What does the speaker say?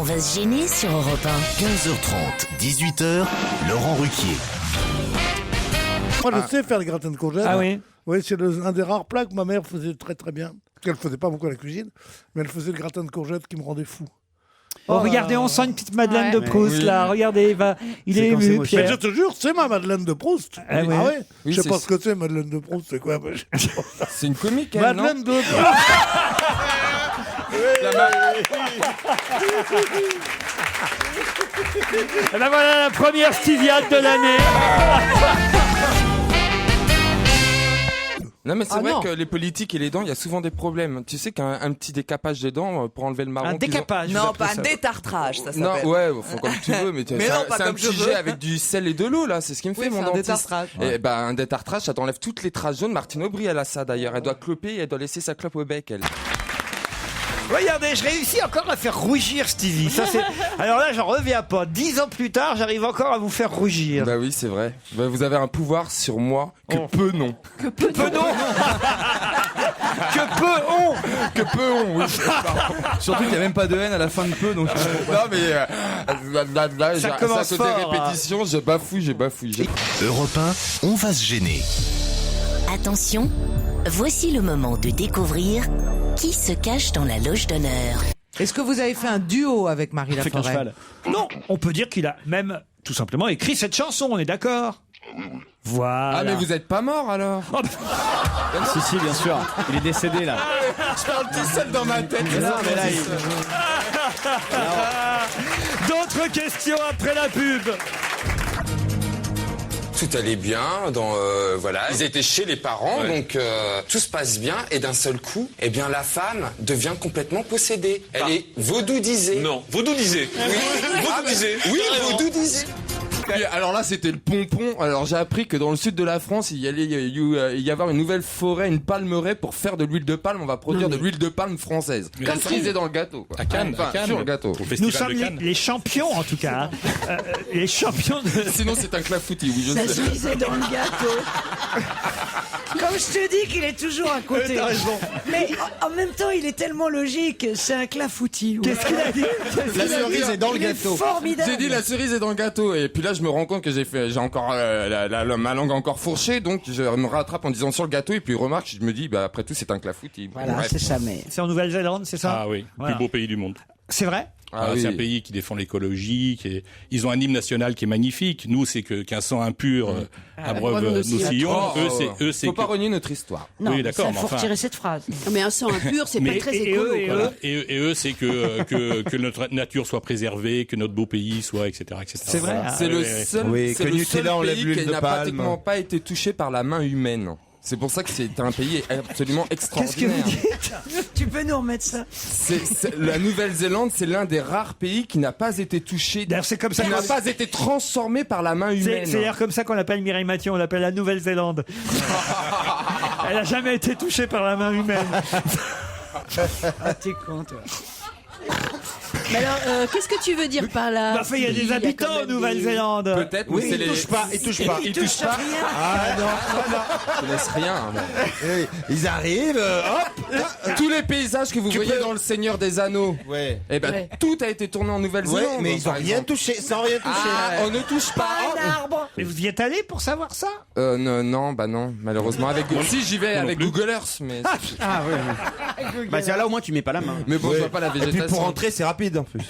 va se gêner sur Europe 1. 15h30, 18h, Laurent Ruquier. Moi, je sais faire le gratin de courgettes. Ah oui. Oui, c'est un des rares plats que ma mère faisait très très bien. Parce qu'elle faisait pas beaucoup à la cuisine, mais elle faisait le gratin de courgettes qui me rendait fou. Oh, regardez, on sent une petite Madeleine de Proust, là. Regardez, il est ému, Mais Pierre. je te jure, c'est ma Madeleine de Proust. Ah oui. ouais. Oui, Je sais c'est- pas ce que c'est, Madeleine de Proust, c'est quoi C'est une comique, elle, non Madeleine de Proust. Et ben voilà la première Stiviade de l'année. Non, mais c'est Ah vrai non. que les politiques et les dents, il y a souvent des problèmes. Tu sais qu'un petit décapage des dents pour enlever le marron. Un décapage. vous Non, appelez pas un ça. détartrage, ça Non, s'appelle. ouais, faut comme tu veux, mais, Mais non, pas c'est un comme je petit veux. jet avec du sel et de l'eau, là. C'est ce qui me fait Oui, mon c'est un dentiste. détartrage. Et ben, un détartrage, ça t'enlève toutes les traces jaunes. Martine Aubry, elle a ça d'ailleurs. Elle doit cloper et elle doit laisser sa clope au bec, elle. Regardez, je réussis encore à faire rougir Stevie. Ça, c'est... Alors là, j'en reviens pas. 10 ans plus tard, j'arrive encore à vous faire rougir. Bah oui, c'est vrai. Bah, vous avez un pouvoir sur moi que peu non. Que peu non. Que peu on. Que peu on, oui. Surtout qu'il n'y a même pas de haine à la fin de peu, donc. Non, mais là, Ça j'ai- commence côté fort, répétition, je bafouille. Europe 1, on va se gêner. Attention, voici le moment de découvrir qui se cache dans la loge d'honneur. Est-ce que vous avez fait un duo avec Marie Avec un Laforêt? cheval. Non, on peut dire qu'il a même tout simplement écrit cette chanson, on est d'accord? Voilà. Ah, mais vous êtes pas mort alors? Oh, Si, bien sûr. Il est décédé, là. Je parle tout seul dans ma tête. D'autres questions après la pub. Tout allait bien, voilà. Ils étaient chez les parents, donc tout se passe bien. Et d'un seul coup, eh bien la femme devient complètement possédée. Elle est vaudoudisée. Non, vaudoudisé. Vaudoudisé. Oui, vaudoudisée. Et alors là, c'était le pompon. Alors j'ai appris que dans le sud de la France, il y allait y avoir une nouvelle forêt, une palmeraie pour faire de l'huile de palme. On va produire de l'huile de palme française. Comme Cerisée dans le gâteau. Quoi. À Cannes, Enfin, à Cannes. sur le gâteau. Au Nous festival sommes de Cannes. les champions en tout cas. Les champions de... Sinon, c'est un clafoutis, oui, je Ça sais. cerisait dans le gâteau. Comme je te dis qu'il est toujours à côté. Mais en même temps, il est tellement logique. C'est un clafoutis. Qu'est-ce qu'il a dit? La cerise est dans le Il est gâteau. formidable. J'ai dit la cerise est dans le gâteau et puis là je me rends compte que j'ai encore ma langue encore fourchée, donc je me rattrape en disant sur le gâteau et puis remarque, je me dis bah après tout c'est un clafoutis. Voilà, Bref. c'est ça, mais. C'est en Nouvelle-Zélande, c'est ça? Ah oui, Voilà. plus beau pays du monde. C'est vrai? Ah oui. C'est un pays qui défend l'écologie, ils ont un hymne national qui est magnifique. Nous, c'est qu'un sang impur abreuve nos sillons. Eux, c'est Faut pas que- renier notre histoire. Non, Oui, d'accord, il mais faut enfin- retirer cette phrase. Mais un sang impur, c'est pas Mais- très et écolo. eux, et quoi. eux. Et eux, c'est que notre nature soit préservée, que notre beau pays soit, etc., etc. C'est vrai, Voilà. ah, C'est le Ouais. seul, Oui, c'est que le Nutella seul enlève pays l'huile qui de n'a palme. pratiquement pas été touché par la main humaine. C'est pour ça que c'est un pays absolument Qu'est-ce que extraordinaire. vous dites? Tu peux nous remettre ça? La Nouvelle-Zélande, c'est l'un des rares pays qui n'a pas été touché, D'ailleurs, c'est comme ça qui n'a qu'on- pas été transformé par la main humaine. C'est d'ailleurs comme ça qu'on l'appelle Mireille Mathieu, on l'appelle la Nouvelle-Zélande. Elle a jamais été touchée par la main humaine. Ah, t'es con, toi. Mais alors, qu'est-ce que tu veux dire par là? Enfin, il y a des quand habitants en même des- Nouvelle-Zélande. Peut-être, mais c'est les... Ils touchent pas. Il touche rien. Ah non, Je laisse rien. mais- Ils arrivent, hop. Tous les paysages que vous voyez peux- dans Le Seigneur des Anneaux, Ouais. eh ben, Ouais. tout a été tourné en Nouvelle-Zélande. Ouais, mais ils ont par rien exemple. touché, sans rien toucher. Ah, on ne touche pas. Un arbre. Mais vous y êtes allé pour savoir ça? Non, bah non, malheureusement. Si, j'y vais Moi non avec plus. Google Earth, mais... Bah c'est là au moins tu mets pas la main. Mais bon, je vois pas la Et végétation. puis pour rentrer c'est rapide en plus.